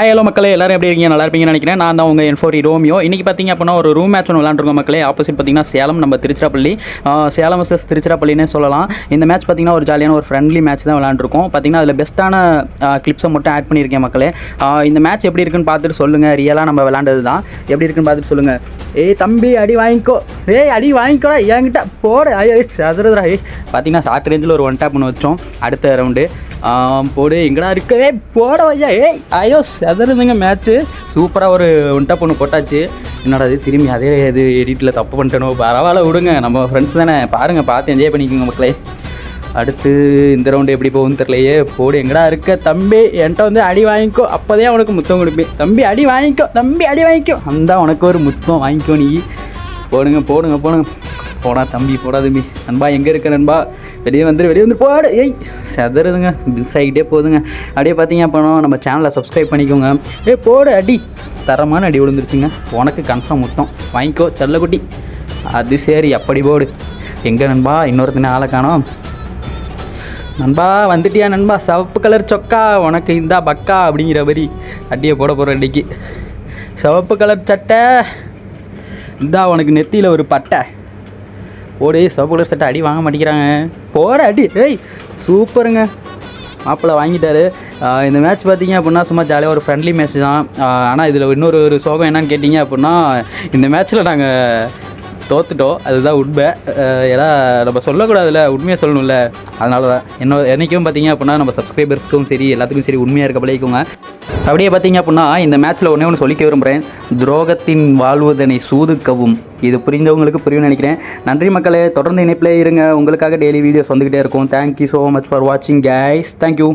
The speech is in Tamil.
ஹாய் ஹலோ மக்களே, எல்லாரும் எப்படி இருக்கீங்க? நல்லா இருப்பீங்கன்னு நினைக்கிறேன். நான் தான் உங்கள் N4 ரோமியோ. இன்றைக்கி பார்த்திங்க அப்படின்னா ஒரு ரூம் மேட்ச் ஒன்று விளாண்டுருக்கோம் மக்களே. ஆப்போசிட் பார்த்திங்கன்னா சேலம், நம்ம திருச்சிராப்பள்ளி. சேலம் வர்சஸ் திருச்சிராப்பள்ளினே சொல்லலாம். இந்த மேட்ச் பார்த்திங்கன்னா ஒரு ஜாலியான ஒரு ஃப்ரெண்ட்லி மேட்ச் தான் விளாண்டுருக்கோம். பார்த்திங்கன்னா அதில் பெஸ்ட்டான கிளிப்ஸை மட்டும் ஆட் பண்ணியிருக்கேன் மக்களே. இந்த மேட்ச் எப்படி இருக்குன்னு பார்த்துட்டு சொல்லுங்கள். ரியலாக நம்ம விளாண்டது தான், எப்படி இருக்குன்னு பார்த்துட்டு சொல்லுங்கள். ஏய் தம்பி, அடி வாங்கிக்கோ. அடி வாங்கிக்கோடா, என்கிட்ட போட. சதுரதுரா. பார்த்திங்கன்னா ஷார்ட் ரேஞ்சில் ஒரு 1 டேப் ஒன்று வச்சோம். அடுத்த ரவுண்டு போடு, எங்கடா இருக்க? போட வையா. ஐயோ செதறுதுங்க மேட்ச்சு. சூப்பராக ஒரு 1 டேப் ஒன்று போட்டாச்சு. என்னடா இது திரும்பி அதே இது எடிட்டில் தப்பு பண்ணிட்டேனோ? பரவாயில்ல விடுங்க, நம்ம ஃப்ரெண்ட்ஸ் தானே. பாருங்கள், பார்த்து என்ஜாய் பண்ணிக்கோங்க மக்களே. அடுத்து இந்த ரவுண்டு எப்படி போகும்னு தெரியலையே. போடு, எங்கடா இருக்க தம்பி? என்கிட்ட வந்து அடி வாங்கிக்கோ, அப்போதே உனக்கு முத்தம் கொடுப்பேன். தம்பி அடி வாங்கிக்கோ, தம்பி அடி வாங்கிக்கோ. அந்த உனக்கு ஒரு முத்தம் வாங்கிக்கோ நீ. போடுங்க போடுங்க போடுங்க. போடா தம்பி, போடா தம்பி. நண்பா எங்கே இருக்க நண்பா? வெளியே வந்து போடு. செதறுதுங்க, மிஸ் ஆகிட்டே போகுதுங்க. அப்படியே பார்த்தீங்க அப்படின்னா நம்ம சேனலை சப்ஸ்கிரைப் பண்ணிக்கோங்க. போடு, அடி தரமான அடி விழுந்துருச்சுங்க. உனக்கு கன்ஃபார்ம் முத்தம் வாங்கிக்கோ செல்லக்குட்டி. அது சரி, அப்படி போடு. எங்கே நண்பா? இன்னொருத்தனை ஆளை காணோம். நண்பா வந்துட்டியா நண்பா? சிவப்பு கலர் சொக்கா உனக்கு இந்தா பக்கா அப்படிங்கிற மாதிரி அடியை போட போகிற அடிக்கு. சிவப்பு கலர் சட்டை இந்தா உனக்கு நெத்தியில் ஒரு பட்டை. ஓடி, சிவப்பு கலர் சட்டை. அடி வாங்க மாட்டேங்கிறாங்க. போட அடி. சூப்பருங்க, மாப்பிள்ளை வாங்கிட்டாரு. இந்த மேட்ச் பார்த்தீங்க அப்படின்னா சும்மா ஜாலியாக ஒரு ஃப்ரெண்ட்லி மேட்ச் தான். ஆனால் இதில் இன்னொரு சோகம் என்னன்னு கேட்டிங்க அப்படின்னா, இந்த மேட்ச்சில் நாங்கள் தோத்துட்டோம். அதுதான் உண்மை. ஏன்னா நம்ம சொல்லக்கூடாதுல்ல, உண்மையாக சொல்லணும்ல. அதனால தான் என்றைக்கும் பார்த்தீங்க அப்படின்னா நம்ம சப்ஸ்கிரைபர்ஸ்க்கும் சரி எல்லாத்துக்கும் சரி உண்மையாக இருக்க பழகிக்கோங்க. அப்படியே பார்த்தீங்க அப்படின்னா இந்த மேட்ச்சில் ஒன்று சொல்லிக்க விரும்புகிறேன். துரோகத்தின் வாழ்வதனை சூதுக்கவும். இது புரிந்தவங்களுக்கு புரியும்னு நினைக்கிறேன். நன்றி மக்களே, தொடர்ந்து இணைப்பிலே இருங்க. உங்களுக்காக டெய்லி வீடியோஸ் வந்துக்கிட்டே இருக்கும். தேங்க்யூ ஸோ மச் ஃபார் வாட்சிங் கைஸ். தேங்க்யூ.